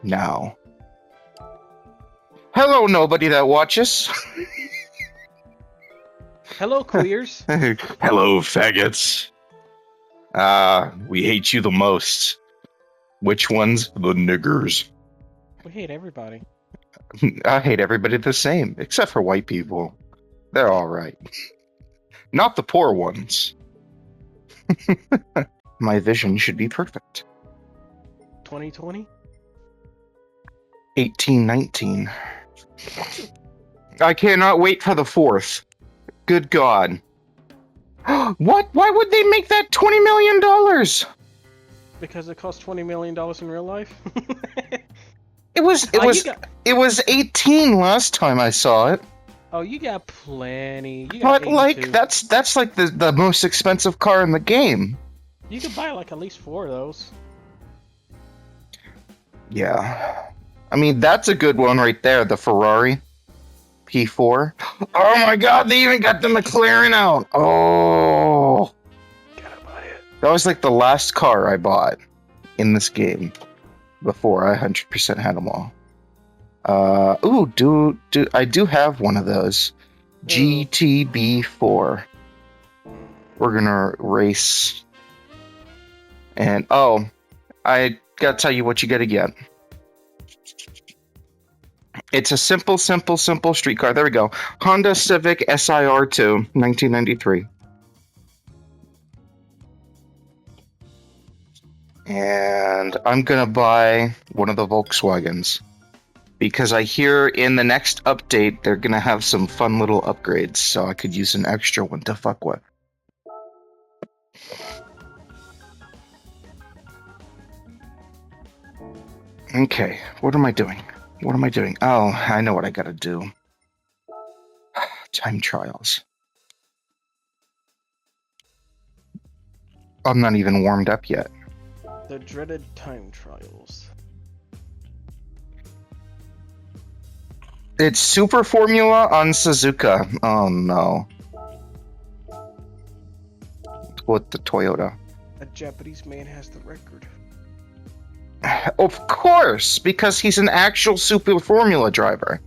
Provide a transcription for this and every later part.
now. Hello, nobody that watches. Hello, queers. Hello, faggots. We hate you the most. Which ones? The niggers. We hate everybody. I hate everybody the same, except for white people. They're alright. Not the poor ones. My vision should be perfect. 2020? 1819. I cannot wait for the 4th. Good God. What? Why would they make that $20 million? Because it costs $20 million in real life? It was 18 last time I saw it. Oh, you got plenty. You got But like 82. that's like the most expensive car in the game. You could buy like at least 4 of those. Yeah. I mean, that's a good one right there, the Ferrari P4. Oh my God, they even got the McLaren out. Oh. Gotta buy it. That was like the last car I bought in this game before I 100% had them all. I do have one of those. GTB4. We're gonna race. And I gotta tell you what you gotta get. It's a simple street car. There we go. Honda Civic SIR2, 1993. And I'm gonna buy one of the Volkswagens. Because I hear in the next update, they're gonna have some fun little upgrades, so I could use an extra one to fuck with. Okay, what am I doing? What am I doing? Oh, I know what I gotta do. Time trials. I'm not even warmed up yet. The dreaded time trials. It's Super Formula on Suzuka. Oh no. With the Toyota. A Japanese man has the record. Of course, because he's an actual Super Formula driver.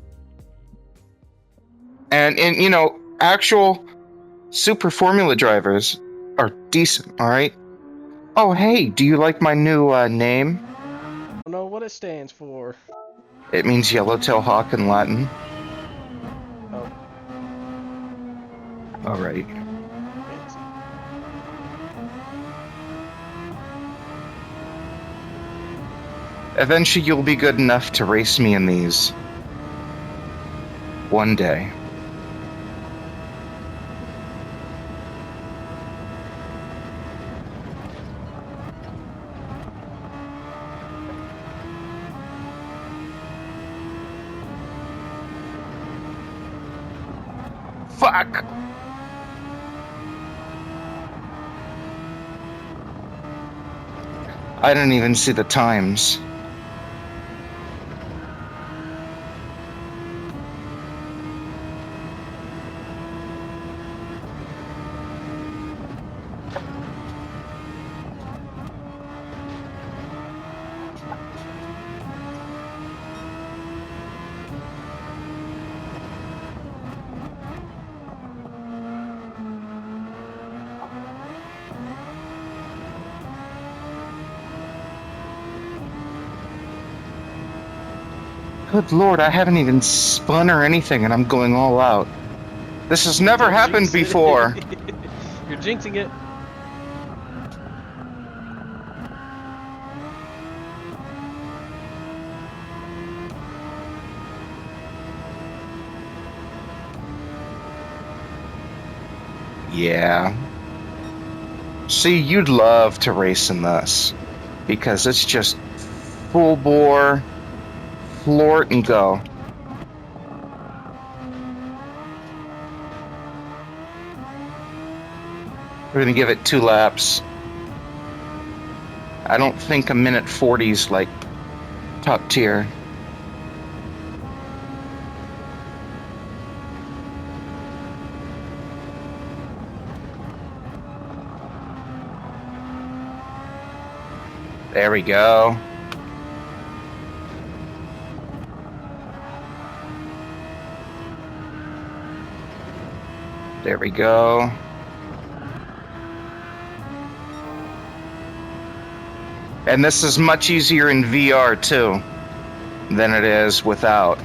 And you know, actual Super Formula drivers are decent, alright? Oh, hey, do you like my new name? I don't know what it stands for. It means yellowtail hawk in Latin. Oh. Alright. Fancy. Eventually you'll be good enough to race me in these. One day. Fuck! I didn't even see the times. Good lord, I haven't even spun or anything and I'm going all out. This has never happened before. You're jinxing it. Yeah. See, you'd love to race in this. Because it's just full bore, floor it and go. We're gonna give it 2 laps. I don't think a minute 40's like top tier. There we go. There we go. And this is much easier in VR too than it is without.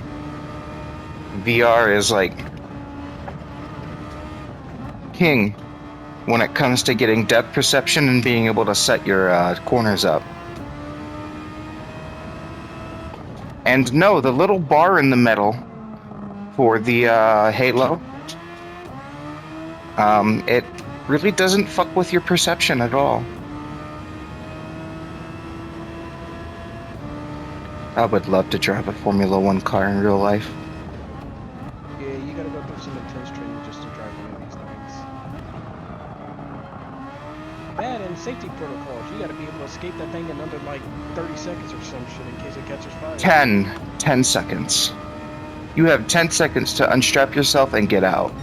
VR is like king when it comes to getting depth perception and being able to set your corners up. And no, the little bar in the middle for the halo, it really doesn't fuck with your perception at all. I would love to drive a Formula One car in real life. Yeah, you gotta go through some intense training just to drive one of these things. That and safety protocols. You gotta be able to escape that thing in under like 30 seconds or some shit in case it catches fire. 10 seconds. You have 10 seconds to unstrap yourself and get out.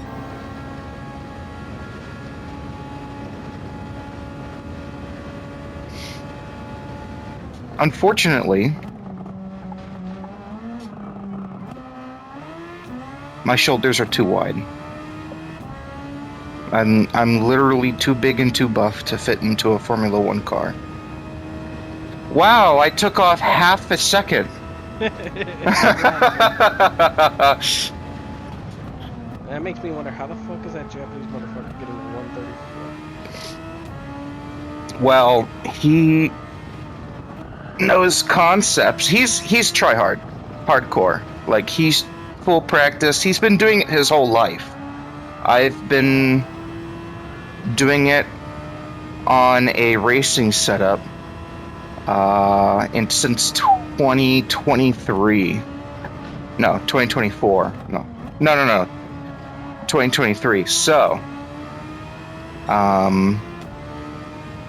Unfortunately, my shoulders are too wide. I'm literally too big and too buff to fit into a Formula One car. Wow, I took off half a second. That makes me wonder how the fuck is that Japanese motherfucker getting a 134? Well, he knows concepts. He's hardcore. Like he's full practice. He's been doing it his whole life. I've been doing it on a racing setup and since 2023. No, 2024. No. 2023. So,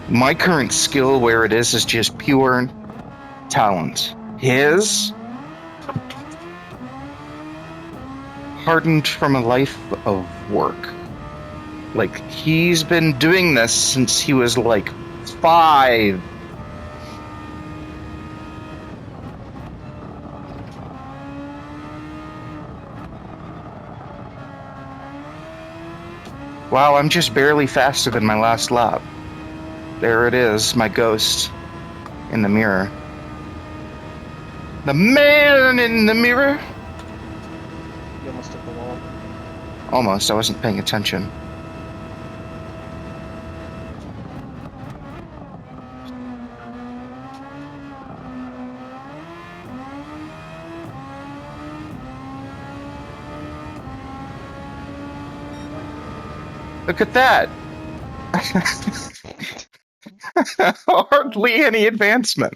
my current skill where it is just pure talent. His hardened from a life of work. Like, he's been doing this since he was like 5. Wow, I'm just barely faster than my last lap. There it is, my ghost in the mirror. The man in the mirror. You almost hit the wall. Almost, I wasn't paying attention. Look at that! Hardly any advancement.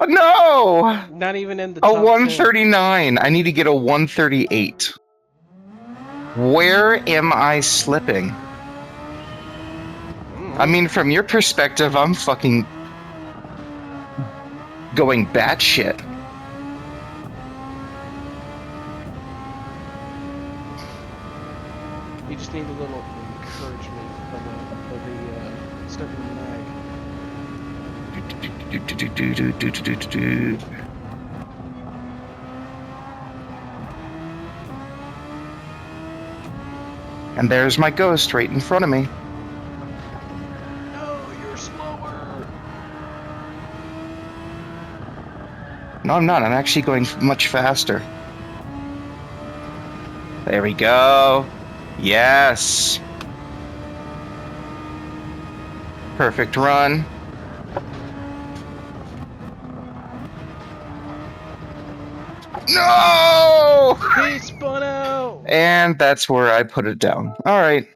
Oh, no! Not even in the A top 139. 10. I need to get a 138. Where am I slipping? I mean, from your perspective, I'm fucking going batshit. You just need a little encouragement for the starting lag. And there's my ghost right in front of me. No, you're slower. No, I'm not. I'm actually going much faster. There we go. Yes. Perfect run. No! He spun out! And that's where I put it down. All right.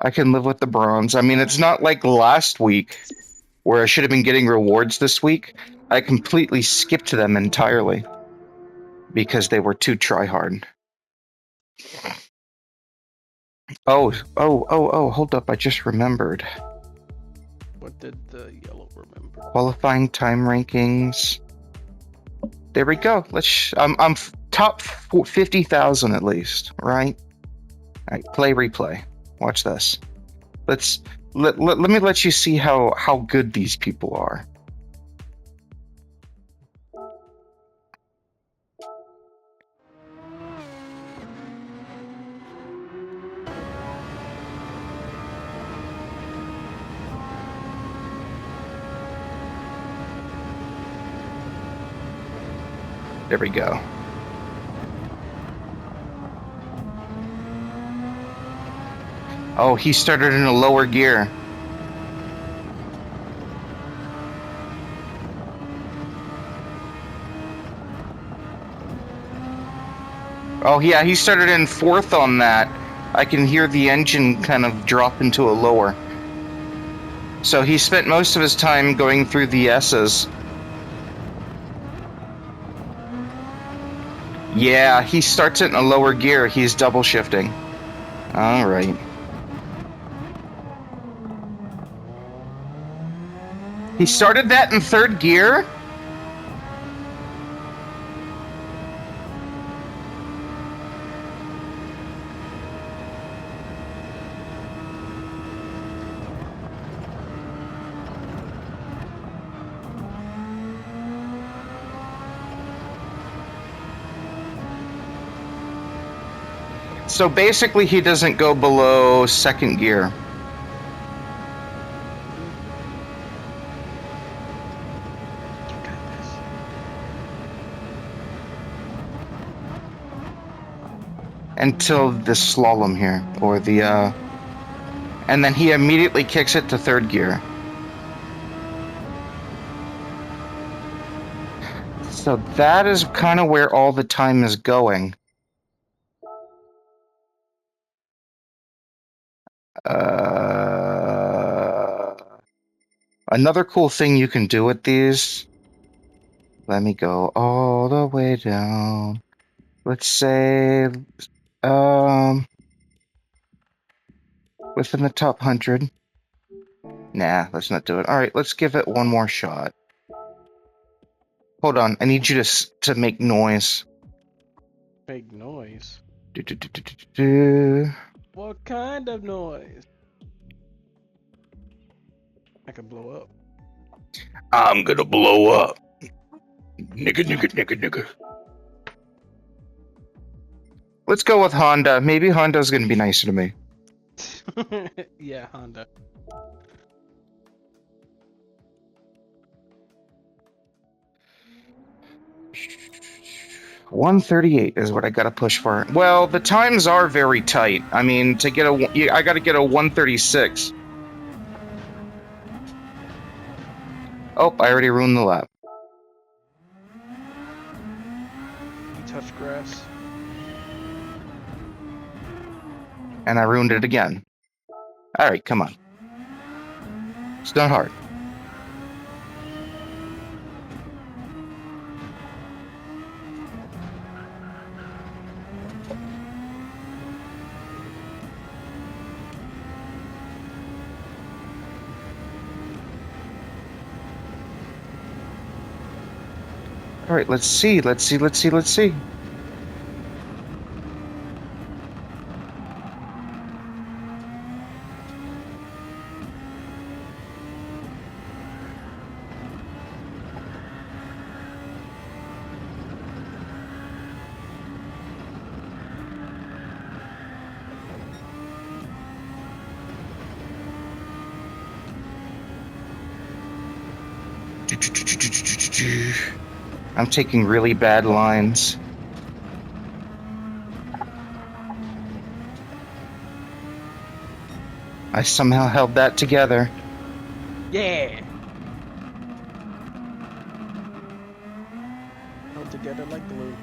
I can live with the bronze. I mean, it's not like last week where I should have been getting rewards this week. I completely skipped them entirely because they were too try-hard. Oh, hold up. I just remembered. What did the yellow remember? Qualifying time rankings. There we go. I'm top 50,000 at least, right? All right, play replay. Watch this. Let me let you see how good these people are. There we go. Oh, he started in a lower gear. Oh yeah, he started in fourth on that. I can hear the engine kind of drop into a lower. So he spent most of his time going through the S's. Yeah, he starts it in a lower gear. He's double shifting. All right. He started that in third gear? So basically he doesn't go below second gear. Until the slalom here, or the, and then he immediately kicks it to third gear. So that is kind of where all the time is going. Another cool thing you can do with these, let me go all the way down. Let's say, within the top 100. Nah, let's not do it. All right, let's give it one more shot. Hold on, I need you to make noise. Make noise? Do, do, do, do, do, do. What kind of noise? I could blow up. I'm gonna blow up. Nigga, nigga, nigga, nigga. Let's go with Honda. Maybe Honda's gonna be nicer to me. Yeah, Honda. $138 is what I gotta push for. Well, the times are very tight. I mean, to get I gotta get a 136. Oh, I already ruined the lap. You touch grass. And I ruined it again. Alright, come on. It's not hard. Alright, let's see. I'm taking really bad lines. I somehow held that together. Yeah! Held together like glue.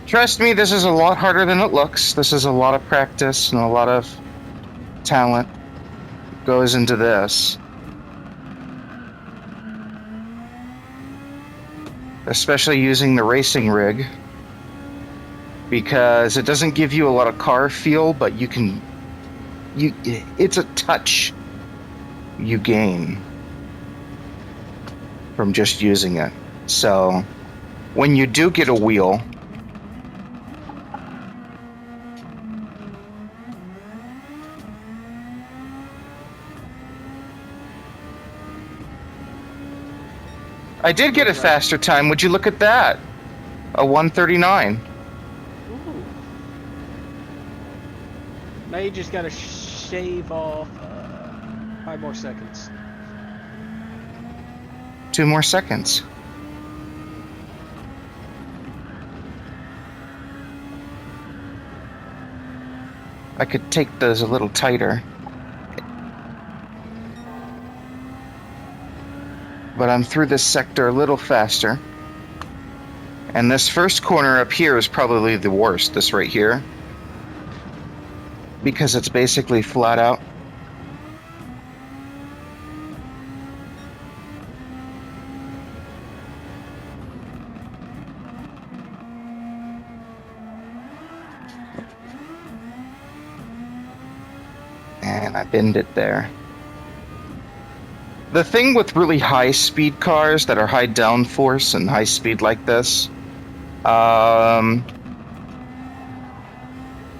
Trust me, this is a lot harder than it looks. This is a lot of practice and a lot of talent goes into this. Especially using the racing rig. Because it doesn't give you a lot of car feel, but it's a touch you gain from just using it. So when you do get a wheel, I did get a faster time. Would you look at that? A 139. Ooh. Now you just gotta shave off 5 more seconds. 2 more seconds. I could take those a little tighter. But I'm through this sector a little faster. And this first corner up here is probably the worst, this right here. Because it's basically flat out. And I binned it there. The thing with really high speed cars that are high downforce and high speed like this,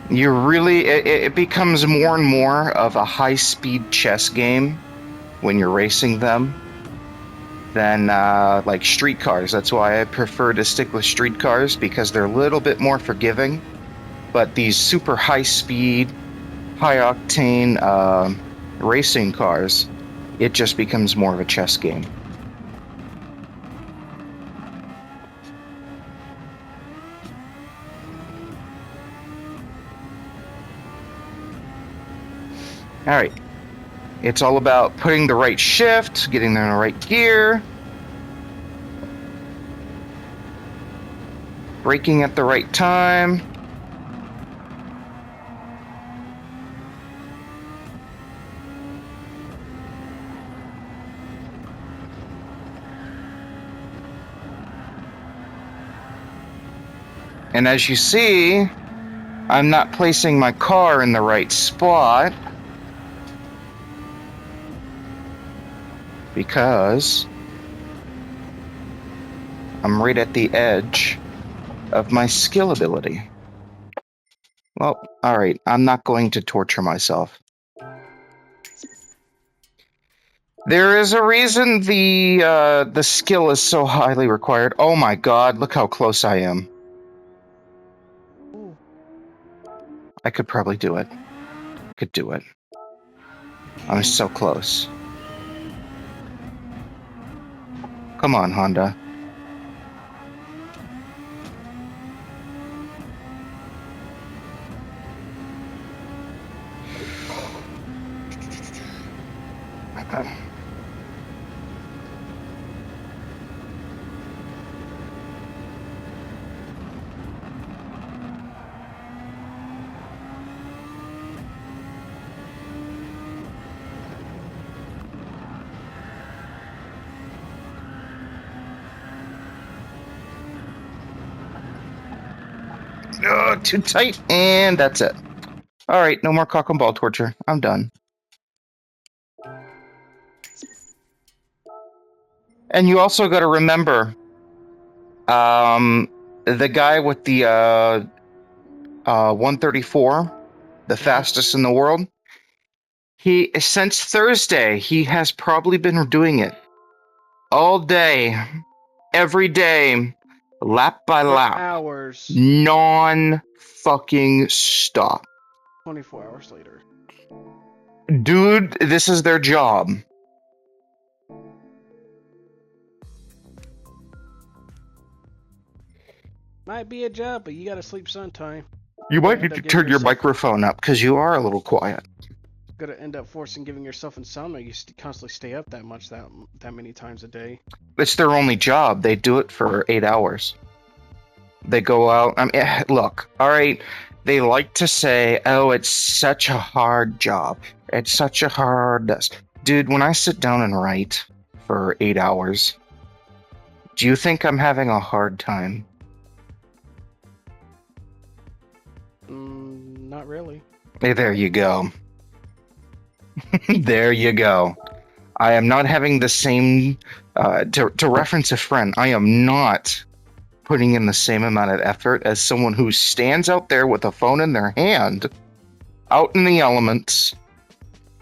you really, it becomes more and more of a high speed chess game when you're racing them than like street cars. That's why I prefer to stick with street cars, because they're a little bit more forgiving. But these super high speed, high octane racing cars, it just becomes more of a chess game. All right. It's all about putting the right shift, getting in the right gear, braking at the right time. And as you see, I'm not placing my car in the right spot because I'm right at the edge of my skill ability. Well, all right, I'm not going to torture myself. There is a reason the skill is so highly required. Oh my god, look how close I am. Ooh. I could probably do it. Could do it. I'm so close. Come on, Honda. Too tight, and that's it. All right, no more cock and ball torture. I'm done. And you also got to remember, the guy with the 134, the fastest in the world, he since Thursday he has probably been doing it all day, every day, lap by For lap, hours. non-fucking stop. 24 hours later. Dude, this is their job. Might be a job, but you gotta sleep sometime. You might need to turn your microphone up because you are a little quiet. Gonna end up forcing giving yourself insomnia. You constantly stay up that much, that many times a day. It's their only job. They do it for 8 hours. They go out. I mean, look, all right. They like to say, "Oh, it's such a hard job. It's such a hard this." Dude, when I sit down and write for 8 hours, do you think I'm having a hard time? Not really. Hey, there you go. There you go. I am not having the same. To reference a friend, I am not putting in the same amount of effort as someone who stands out there with a phone in their hand, out in the elements,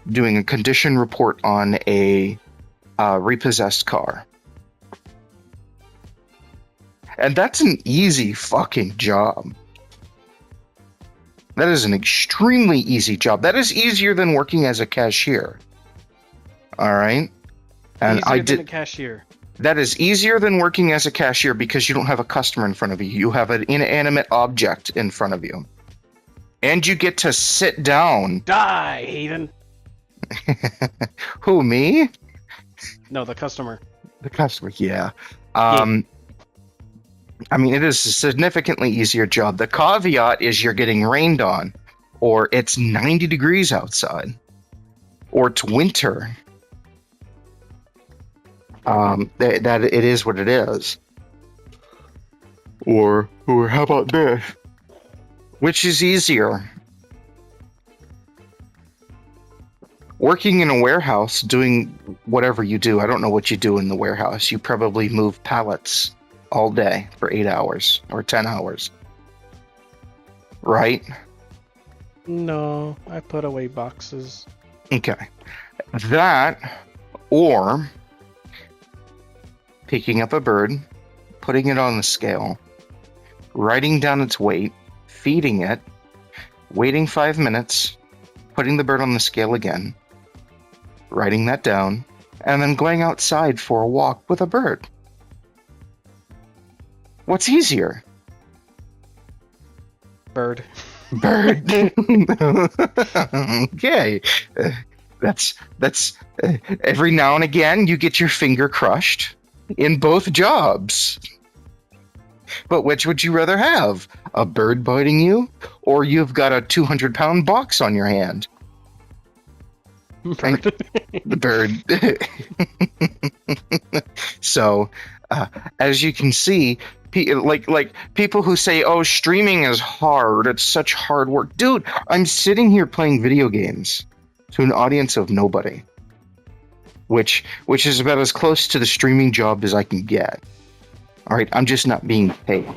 doing a condition report on a repossessed car. And that's an easy fucking job. That is an extremely easy job. That is easier than working as a cashier. All right. And Easier than a cashier. that is easier than working as a cashier because you don't have a customer in front of you. You have an inanimate object in front of you. And you get to sit down. Die, heathen. Who, me? No, the customer. The customer, yeah. I mean, it is a significantly easier job. The caveat is you're getting rained on, or it's 90 degrees outside, or it's winter. That it is what it is. Or how about this? Which is easier? Working in a warehouse, doing whatever you do. I don't know what you do in the warehouse. You probably move pallets all day for 8 hours or 10 hours. Right? No, I put away boxes. Okay. That, or picking up a bird, putting it on the scale, writing down its weight, feeding it, waiting 5 minutes, putting the bird on the scale again, writing that down, and then going outside for a walk with a bird. What's easier? Bird. Bird. Okay. That's every now and again you get your finger crushed in both jobs. But which would you rather have? A bird biting you, or you've got a 200-pound box on your hand? Bird. The bird. So, as you can see, like people who say, "Oh, streaming is hard. It's such hard work." Dude, I'm sitting here playing video games to an audience of nobody, which is about as close to the streaming job as I can get. All right, I'm just not being paid.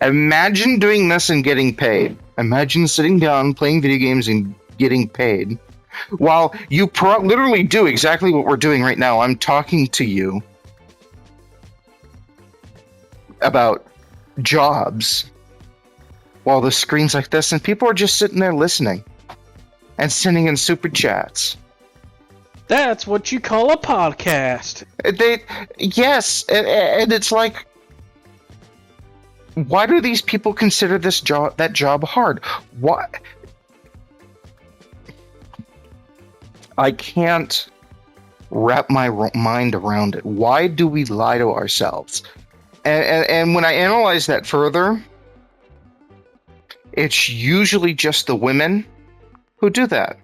Imagine doing this and getting paid. Imagine sitting down playing video games and getting paid. While you literally do exactly what we're doing right now. I'm talking to you about jobs while the screen's like this, and people are just sitting there listening and sending in super chats. That's what you call a podcast. Yes, and it's like, why do these people consider that job hard? Why? I can't wrap my mind around it. Why do we lie to ourselves? And when I analyze that further, it's usually just the women who do that.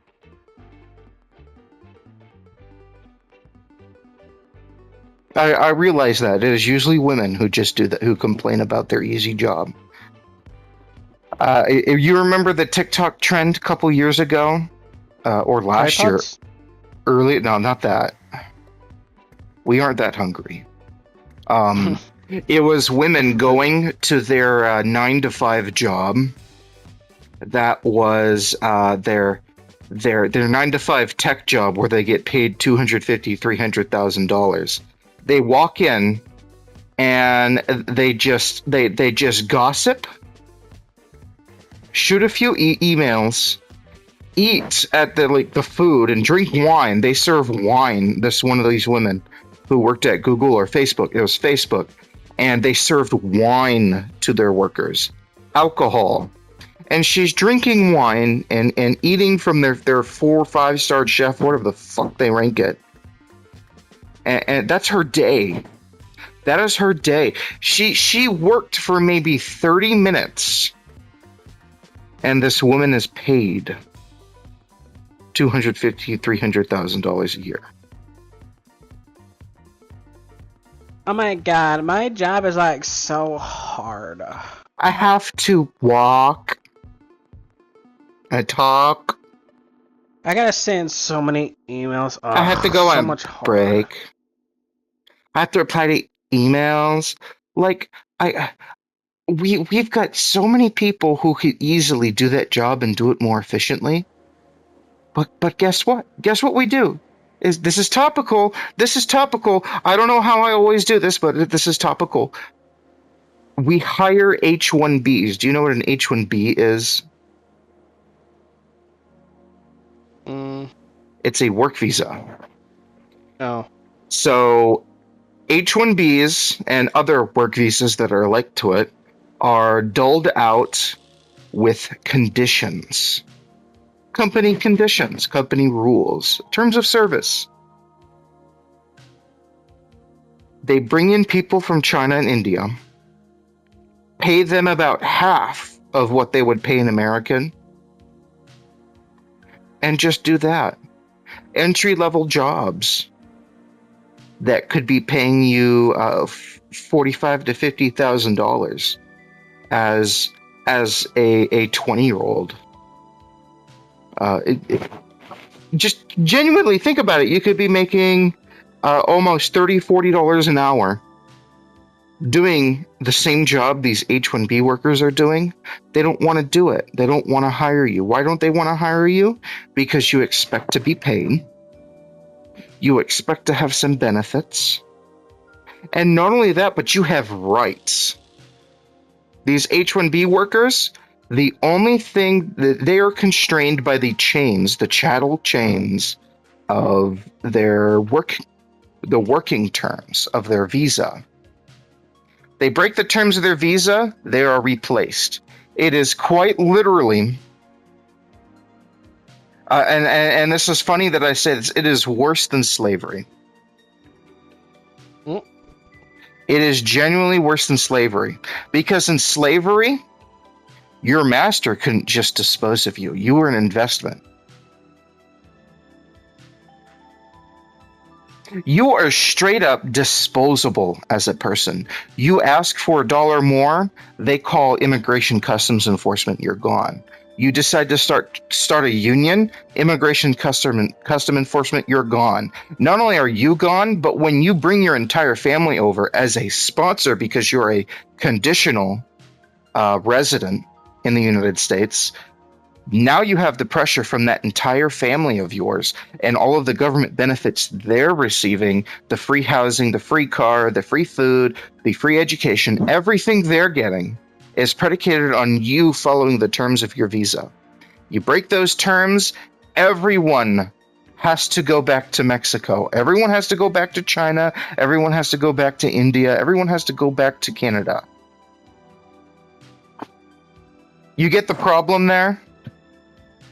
I realize that it is usually women who just do that, who complain about their easy job. You remember the TikTok trend a couple years ago? Or last Tripods? year? No, not that. We aren't that hungry. It was women going to their 9-to-5 job. That was their 9-to-5 tech job where they get paid $250,000-$300,000. They walk in and they just gossip, shoot a few emails, eat at the food, and drink wine. They serve wine. This one of these women who worked at Google or Facebook. It was Facebook. And they served wine to their workers, alcohol. And she's drinking wine and eating from their 4 or 5-star chef, whatever the fuck they rank it. And that's her day. That is her day. She worked for maybe 30 minutes. And this woman is paid $250,000-$300,000 a year. Oh my god, my job is like so hard. I have to walk. I talk. I gotta send so many emails. I have to go so on much hard. break. I have to reply to emails. Like we've got so many people who could easily do that job and do it more efficiently. But guess what? Guess what we do? This is topical. This is topical. I don't know how I always do this, but this is topical. We hire H-1Bs. Do you know what an H-1B is? It's a work visa. Oh. So H-1Bs and other work visas that are like to it are doled out with conditions. Company conditions, company rules, terms of service. They bring in people from China and India, pay them about half of what they would pay an American, and just do that. Entry-level jobs that could be paying you $45,000 to $50,000 as a 20-year-old. Just genuinely think about it. You could be making almost $30-40 an hour doing the same job these H-1B workers are doing. They don't want to do it. They don't want to hire you. Why don't they want to hire you? Because you expect to be paid. You expect to have some benefits. And not only that, but you have rights. These H-1B workers, the only thing that they are constrained by the chains, the chattel chains of their the working terms of their visa. They break the terms of their visa, they are replaced. It is quite literally, and this is funny that I say this, it is worse than slavery. Mm. It is genuinely worse than slavery. Because in slavery, your master couldn't just dispose of you. You were an investment. You are straight up disposable as a person. You ask for $1 more, they call Immigration Customs Enforcement, you're gone. You decide to start a union, Immigration Custom Enforcement, you're gone. Not only are you gone, but when you bring your entire family over as a sponsor because you're a conditional resident in the United States, now you have the pressure from that entire family of yours and all of the government benefits they're receiving, the free housing, the free car, the free food, the free education, everything they're getting is predicated on you following the terms of your visa. You break those terms, everyone has to go back to Mexico. Everyone has to go back to China. Everyone has to go back to India. Everyone has to go back to Canada. You get the problem there?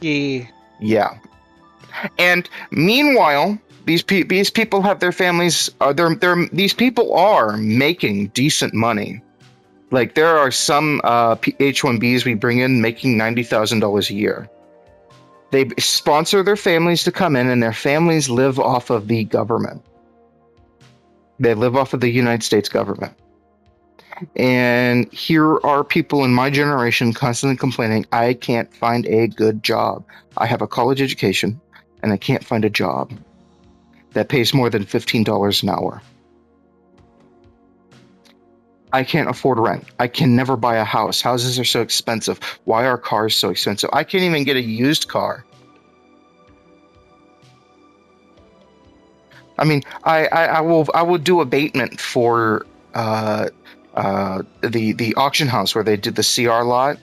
Yeah. Yeah. And meanwhile, these people have their families. These people are making decent money. Like there are some H-1Bs we bring in making $90,000 a year. They sponsor their families to come in, and their families live off of the government. They live off of the United States government. And here are people in my generation constantly complaining, I can't find a good job. I have a college education, and I can't find a job that pays more than $15 an hour. I can't afford rent. I can never buy a house. Houses are so expensive. Why are cars so expensive? I can't even get a used car. I mean, I will do abatement for the auction house where they did the CR lot,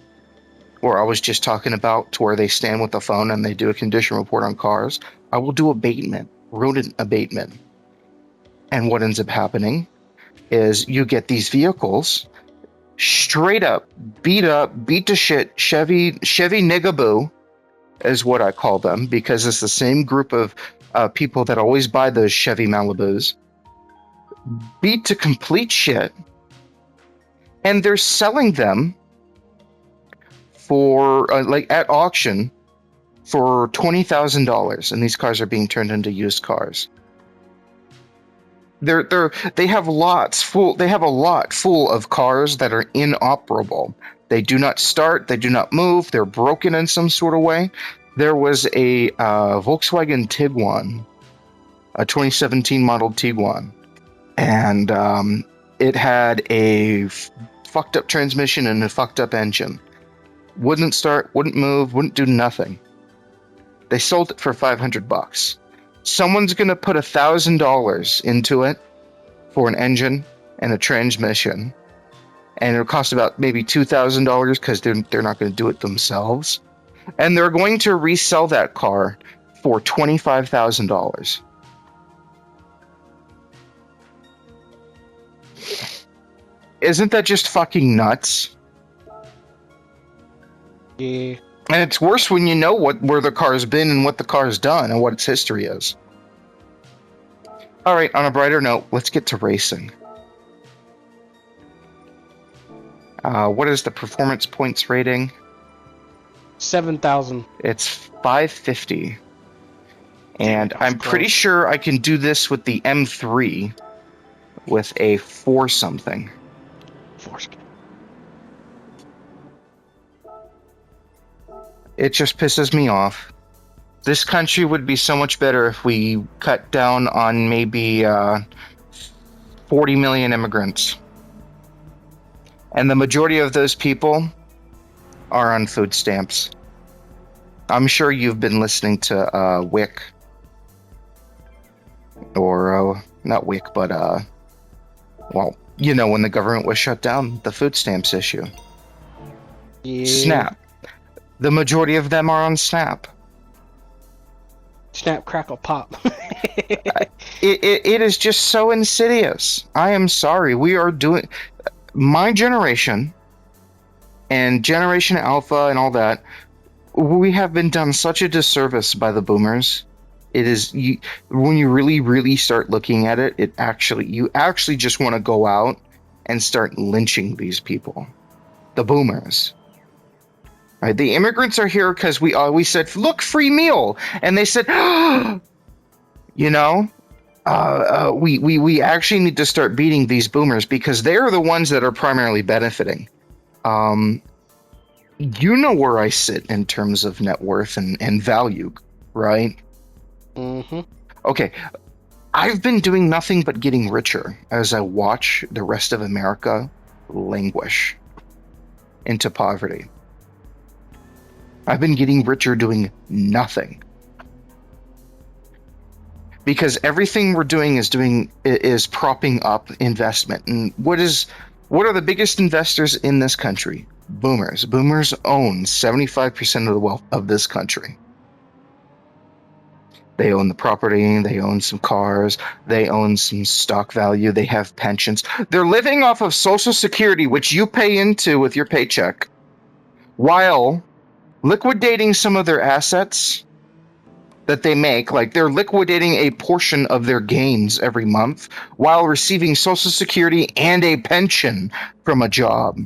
where I was just talking about, to where they stand with the phone and they do a condition report on cars. I will do abatement, rodent abatement. And what ends up happening is you get these vehicles straight up, beat to shit, Chevy Nigaboo is what I call them, because it's the same group of people that always buy those Chevy Malibus, beat to complete shit, and they're selling them for like at auction for $20,000, and these cars are being turned into used cars. They have lots full. They have a lot full of cars that are inoperable. They do not start. They do not move. They're broken in some sort of way. There was a Volkswagen Tiguan, a 2017 model Tiguan, and it had a fucked up transmission and a fucked up engine. Wouldn't start, wouldn't move, wouldn't do nothing. They sold it for $500. Someone's gonna put $1,000 into it for an engine and a transmission, and it'll cost about maybe $2,000 because they're not going to do it themselves, and they're going to resell that car for $25,000. Isn't that just fucking nuts? Yeah. And it's worse when you know where the car's been and what the car's done and what its history is. All right, on a brighter note, let's get to racing. What is the performance points rating? 7,000. It's 550. And Damn, I'm pretty close. sure I can do this with the M3 with a 4 something. Foreskin. It just pisses me off. This country would be so much better if we cut down on maybe 40 million immigrants. And the majority of those people are on food stamps. I'm sure you've been listening to WIC. Or, not WIC, but, well, you know, when the government was shut down, the food stamps issue. Yeah. SNAP. The majority of them are on SNAP. Snap, crackle, pop. It is just so insidious. I am sorry. We are doing... My generation and Generation Alpha and all that, we have been done such a disservice by the boomers. It is... when you really, really start looking at it, you actually just want to go out and start lynching these people. The boomers. Right, the immigrants are here because we always said, look, free meal. And they said, you know, we actually need to start beating these boomers because they're the ones that are primarily benefiting. You know where I sit in terms of net worth and value, right? Mm-hmm. Okay, I've been doing nothing but getting richer as I watch the rest of America languish into poverty. I've been getting richer doing nothing. Because everything we're doing is propping up investment. And what are the biggest investors in this country? Boomers. Boomers own 75% of the wealth of this country. They own the property, they own some cars, they own some stock value, they have pensions. They're living off of Social Security, which you pay into with your paycheck, while liquidating some of their assets that they make, like they're liquidating a portion of their gains every month while receiving Social Security and a pension from a job.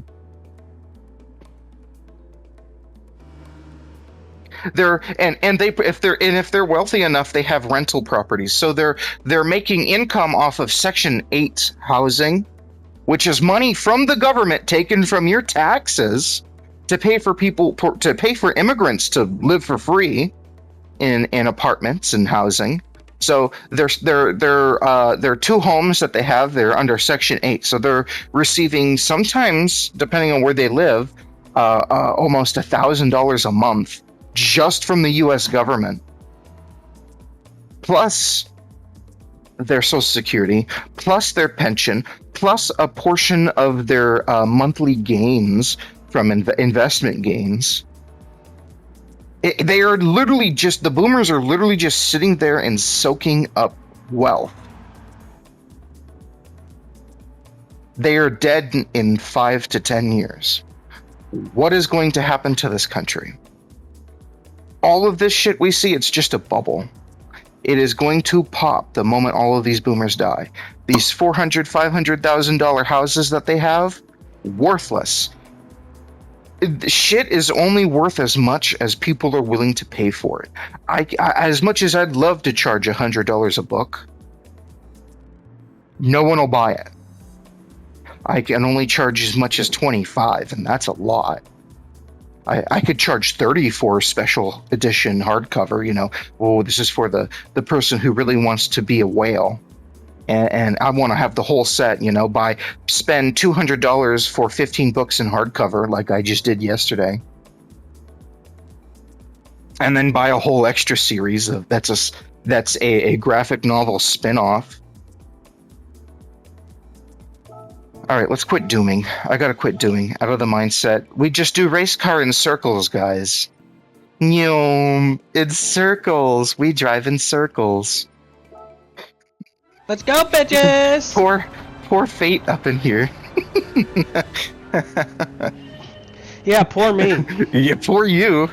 If they're wealthy enough, they have rental properties, so they're making income off of Section 8 housing, which is money from the government taken from your taxes to pay for immigrants to live for free in apartments and housing. So there's two homes that they have. They're under Section 8, so they're receiving, sometimes depending on where they live, almost $1,000 a month just from the U.S. government, plus their Social Security, plus their pension, plus a portion of their monthly gains from investment gains. They are literally just, the boomers are literally just sitting there and soaking up wealth. They are dead in 5 to 10 years. What is going to happen to this country? All of this shit we see, it's just a bubble. It is going to pop the moment all of these boomers die. These $400,000, $500,000 houses that they have, worthless. Shit is only worth as much as people are willing to pay for it. As much as I'd love to charge $100 a book, no one will buy it. I can only charge as much as 25, and that's a lot. I could charge 30 for special edition hardcover, you know. Oh, this is for the person who really wants to be a whale. And I want to have the whole set, you know, spend $200 for 15 books in hardcover like I just did yesterday. And then buy a whole extra series that's a graphic novel spin-off. All right, let's quit dooming. I gotta quit dooming. Out of the mindset. We just do race car in circles, guys. It's circles. We drive in circles. Let's go, bitches! Poor fate up in here. Yeah, poor me. Yeah, poor you.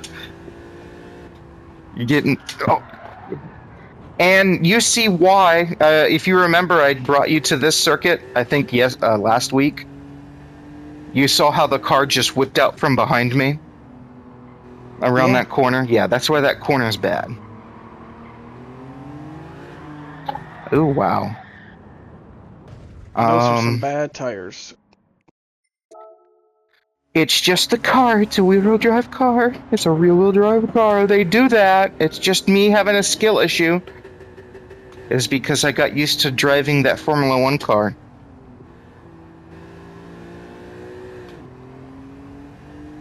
You're getting. Oh. And you see why. If you remember, I brought you to this circuit, I think, last week. You saw how the car just whipped out from behind me around Yeah. that corner? Yeah, that's why that corner is bad. Oh, wow. Those are some bad tires. It's just a car. It's a wheel-wheel drive car. It's a rear-wheel drive car. They do that. It's just me having a skill issue. It's because I got used to driving that Formula One car.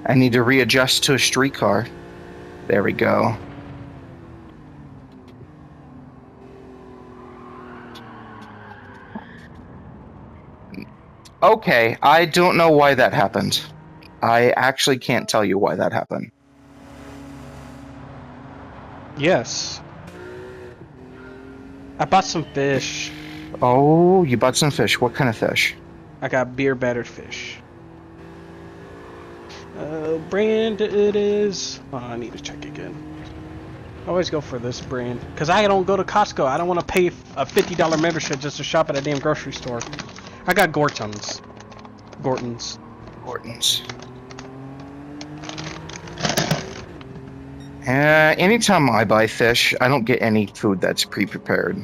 I need to readjust to a street car. There we go. Okay, I don't know why that happened. I actually can't tell you why that happened. Yes. I bought some fish. Oh, you bought some fish. What kind of fish? I got beer battered fish. Brand it is. Oh, I need to check again. I always go for this brand because I don't go to Costco. I don't want to pay a $50 membership just to shop at a damn grocery store. I got Gortons. Gortons. Anytime I buy fish, I don't get any food that's pre-prepared.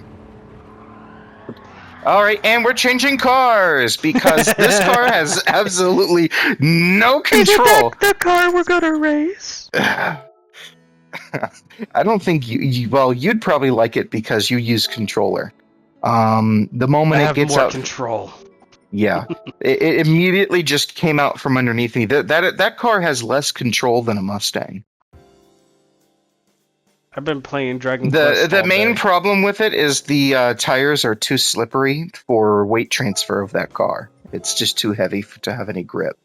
All right, and we're changing cars because this car has absolutely no control. The car we're gonna race. I don't think well, you'd probably like it because you use controller. The moment it gets more out, control. yeah, it immediately just came out from underneath me. That car has less control than a Mustang. I've been playing Dragon Quest. The main problem with it is the tires are too slippery for weight transfer of that car. It's just too heavy to have any grip.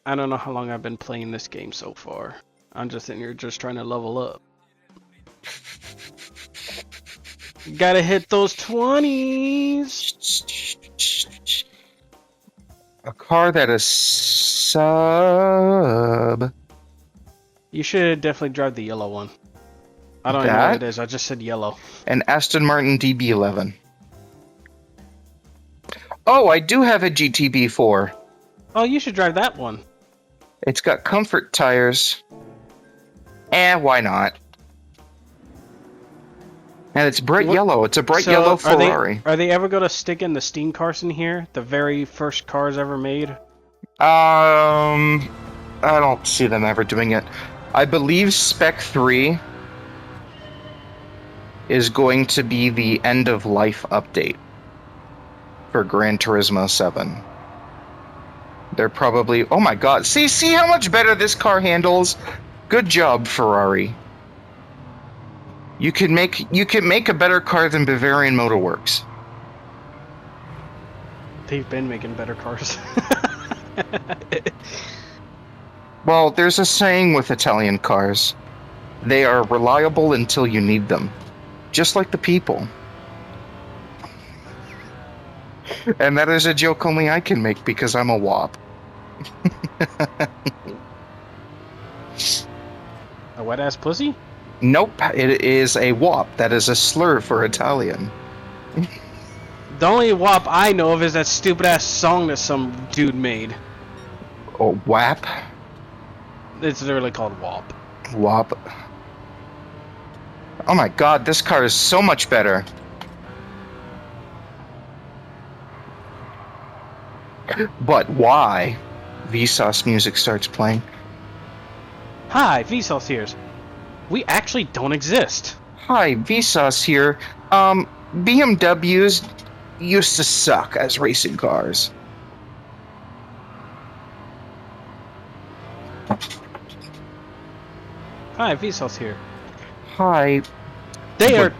I don't know how long I've been playing this game so far. I'm just sitting here just trying to level up. Gotta hit those 20s. A car that is sub. You should definitely drive the yellow one. I don't know what it is. I just said yellow. An Aston Martin DB11. Oh, I do have a GTB4. Oh, you should drive that one. It's got comfort tires. Why not? And it's bright yellow. It's a bright yellow Ferrari. Are they ever going to stick in the steam cars in here? The very first cars ever made? I don't see them ever doing it. I believe Spec 3 is going to be the end of life update for Gran Turismo 7. They're probably... Oh my god. See how much better this car handles? Good job, Ferrari. You can make a better car than Bavarian Motor Works. They've been making better cars. Well, there's a saying with Italian cars. They are reliable until you need them. Just like the people. And that is a joke only I can make because I'm a wop. A wet-ass pussy? Nope, it is a wop. That is a slur for Italian. The only WAP I know of is that stupid-ass song that some dude made. Oh, WAP? It's literally called WAP. WAP. Oh my god, this car is so much better. But why? Vsauce music starts playing. Hi, Vsauce here. We actually don't exist. Hi, Vsauce here. BMWs used to suck as racing cars. Hi, Vsauce here. Hi. They are...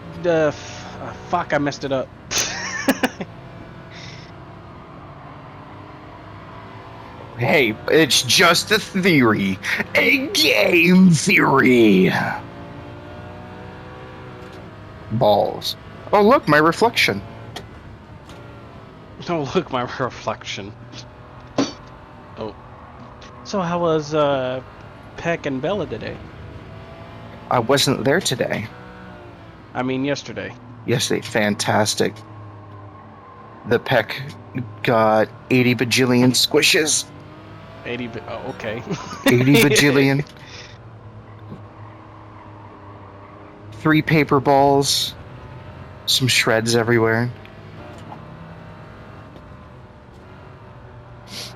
fuck, I messed it up. Hey, it's just a theory. A game theory. Balls. Oh, look, my reflection. Don't look my reflection. Oh. So how was Peck and Bella today? I wasn't there today. I mean yesterday. Yesterday, fantastic. The Peck got 80 bajillion squishes. 80. Oh, okay. 80 bajillion. 3 paper balls. Some shreds everywhere.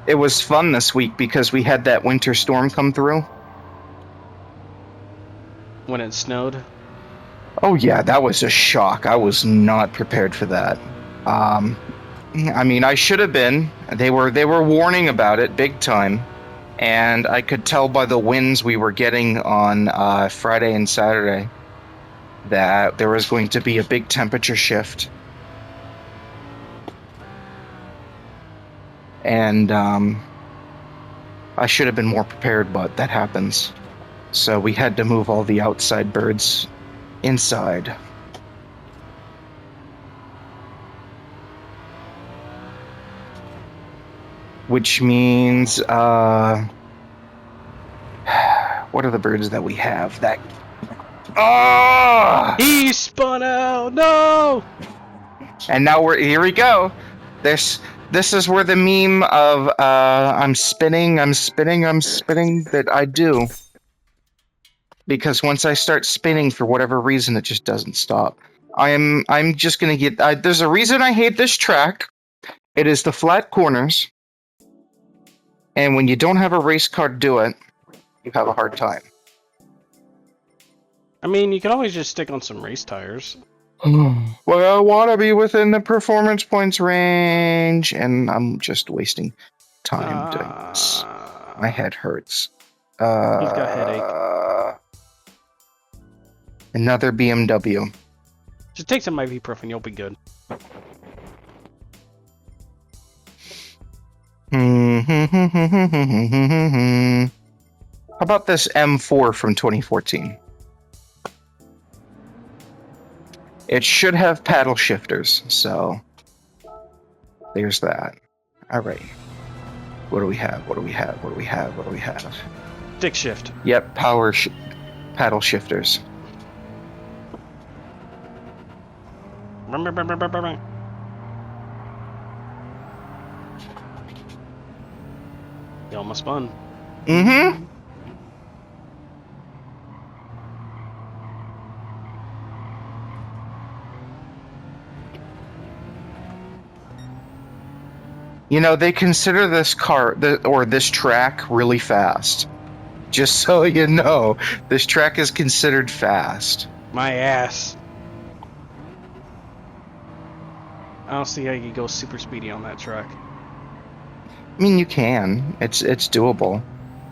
It was fun this week because we had that winter storm come through. When it snowed? Oh yeah, that was a shock. I was not prepared for that. I mean, I should have been. They were warning about it big time, and I could tell by the winds we were getting on Friday and Saturday that there was going to be a big temperature shift. And I should have been more prepared, but that happens. So we had to move all the outside birds inside. Which means, what are the birds that we have? That. Oh! He spun out! No! And now here we go. This is where the meme of I'm spinning that I do. Because once I start spinning for whatever reason, it just doesn't stop. I'm just gonna get. There's a reason I hate this track. It is the flat corners. And when you don't have a race car to do it, you have a hard time. I mean, you can always just stick on some race tires. Well, I want to be within the performance points range, and I'm just wasting time doing this. My head hurts. He's got a headache. Another BMW. Just take some ibuprofen, you'll be good. How about this M4 from 2014? It should have paddle shifters, so there's that. All right. What do we have? What do we have? What do we have? What do we have? Stick shift. Yep, paddle shifters. You almost spun. Mm-hmm. You know, they consider this car, or this track, really fast. Just so you know, this track is considered fast. My ass. I don't see how you go super speedy on that track. I mean, you can. It's doable.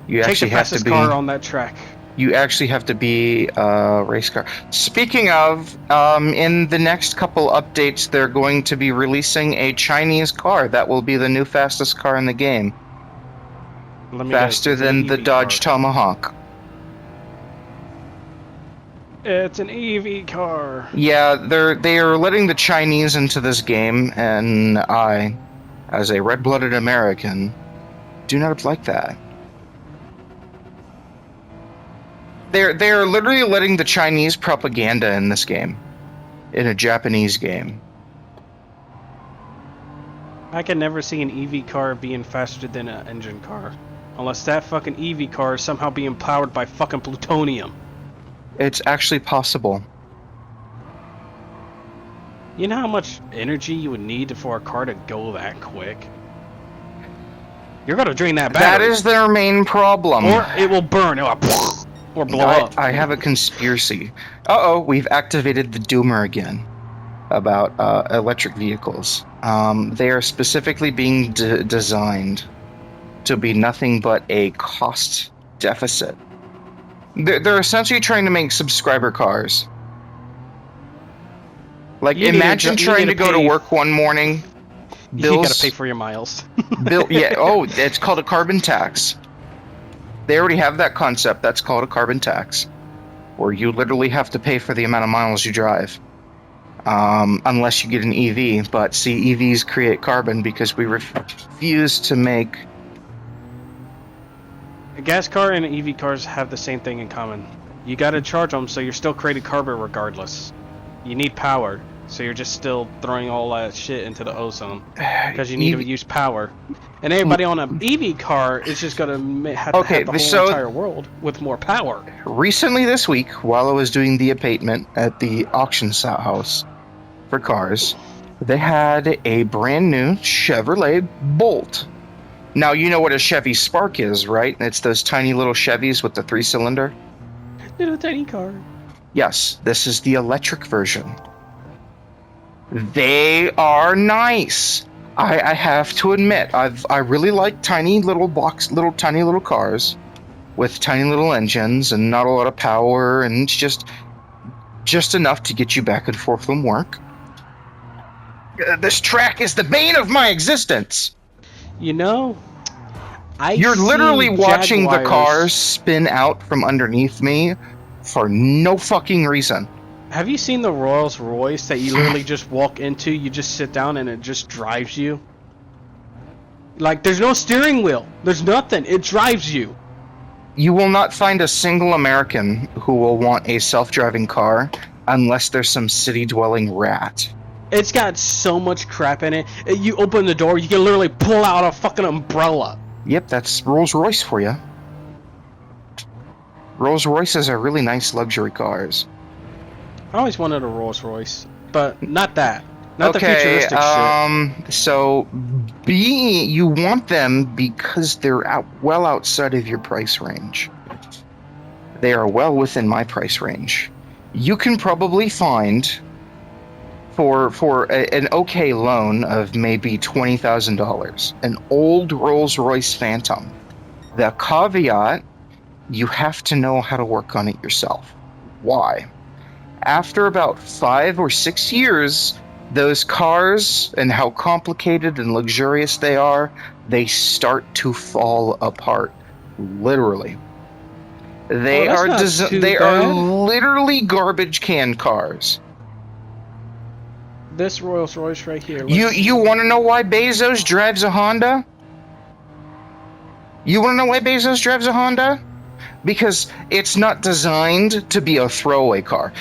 You Take actually the have to fastest be. car on that track. You actually have to be a race car. Speaking of, in the next couple updates, they're going to be releasing a Chinese car that will be the new fastest car in the game. Faster than the Dodge Tomahawk. It's an EV car. Yeah, they are letting the Chinese into this game, and I, as a red-blooded American, do not like that. They're literally letting the Chinese propaganda in this game, in a Japanese game. I can never see an EV car being faster than an engine car, unless that fucking EV car is somehow being powered by fucking plutonium. It's actually possible. You know how much energy you would need for a car to go that quick? You're gonna drain that battery. That is their main problem. Or it will burn. It'll or blow up. I have a conspiracy. Uh-oh, we've activated the Doomer again about electric vehicles. They are specifically being designed to be nothing but a cost deficit. They're essentially trying to make subscriber cars. Like, imagine trying to go to work one morning. You gotta pay for your miles. It's called a carbon tax. They already have that concept. That's called a carbon tax, where you literally have to pay for the amount of miles you drive. unless you get an EV. But see, EVs create carbon because we refuse to make... A gas car and EV cars have the same thing in common. You gotta charge them, so you're still creating carbon regardless. You need power, so you're just still throwing all that shit into the ozone. Because you need to use power. And everybody on an EV car is just gonna have to have the whole entire world with more power. Recently this week, while I was doing the abatement at the auction house for cars, they had a brand new Chevrolet Bolt. Now, you know what a Chevy Spark is, right? It's those tiny little Chevys with the 3-cylinder. Little tiny car. Yes, this is the electric version. They are nice. I have to admit, I really like tiny little cars with tiny little engines and not a lot of power, and it's just enough to get you back and forth from work. This track is the bane of my existence. You know, you're literally watching the cars spin out from underneath me for no fucking reason. Have you seen the Rolls Royce that you literally just walk into, you just sit down and it just drives you? Like, there's no steering wheel. There's nothing. It drives you. You will not find a single American who will want a self-driving car unless there's some city-dwelling rat. It's got so much crap in it. You open the door, you can literally pull out a fucking umbrella. Yep, that's Rolls-Royce for you. Rolls-Royces are really nice luxury cars. I always wanted a Rolls-Royce, but not that. Not the futuristic shit. So, you want them because they're well outside of your price range. They are well within my price range. You can probably find... For an okay loan of maybe $20,000, an old Rolls-Royce Phantom. The caveat, you have to know how to work on it yourself. Why? After about 5 or 6 years, those cars and how complicated and luxurious they are, they start to fall apart. Literally. They are literally garbage can cars. This Rolls Royce right here. You want to know why Bezos drives a Honda? You want to know why Bezos drives a Honda? Because it's not designed to be a throwaway car.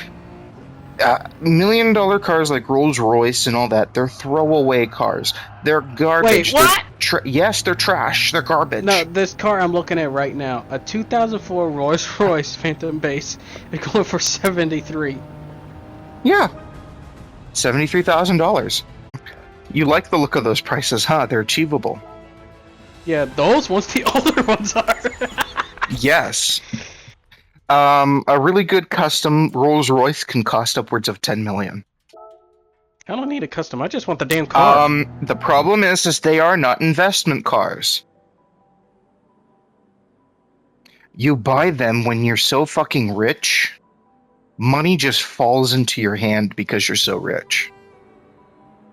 $1 million cars like Rolls Royce and all that, they're throwaway cars. They're garbage. Wait, what? Yes, they're trash. They're garbage. No, this car I'm looking at right now, a 2004 Rolls Royce Phantom Base, is going for $73,000. Yeah. $73,000. You like the look of those prices, huh? They're achievable. Yeah, those ones, the older ones are. Yes. A really good custom Rolls Royce can cost upwards of $10 million. I don't need a custom. I just want the damn car. The problem is they are not investment cars. You buy them when you're so fucking rich. Money just falls into your hand because you're so rich.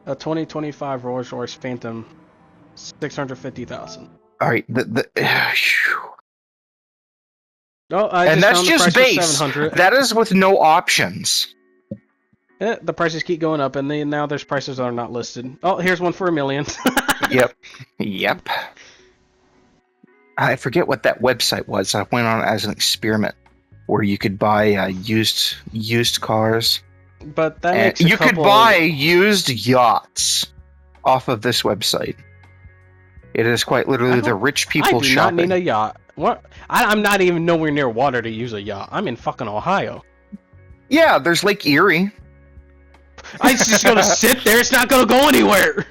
A 2025 Rolls Royce Phantom, $650,000. All right, and that's just base. That is with no options. The prices keep going up, and now there's prices that are not listed. Oh, here's one for $1 million. Yep. I forget what that website was. I went on as an experiment where you could buy used cars. But that makes you could buy used yachts off of this website. It is quite literally the rich people shopping. I do not need a yacht. What? I'm not even nowhere near water to use a yacht. I'm in fucking Ohio. Yeah, there's Lake Erie. It's just gonna sit there. It's not gonna go anywhere.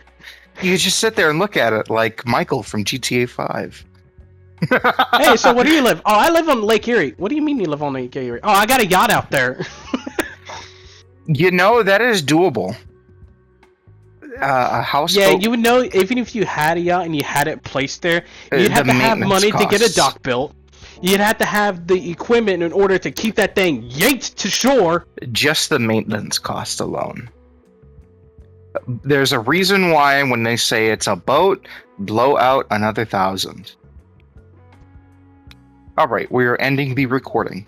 You just sit there and look at it like Michael from GTA 5. Hey, so where do you live? Oh, I live on Lake Erie. What do you mean you live on Lake Erie? Oh, I got a yacht out there. You know, that is doable. A house. Yeah, you would know, even if you had a yacht and you had it placed there, you'd have to have money to get a dock built. You'd have to have the equipment in order to keep that thing yanked to shore. Just the maintenance cost alone. There's a reason why when they say it's a boat, blow out another 1,000. All right, we are ending the recording.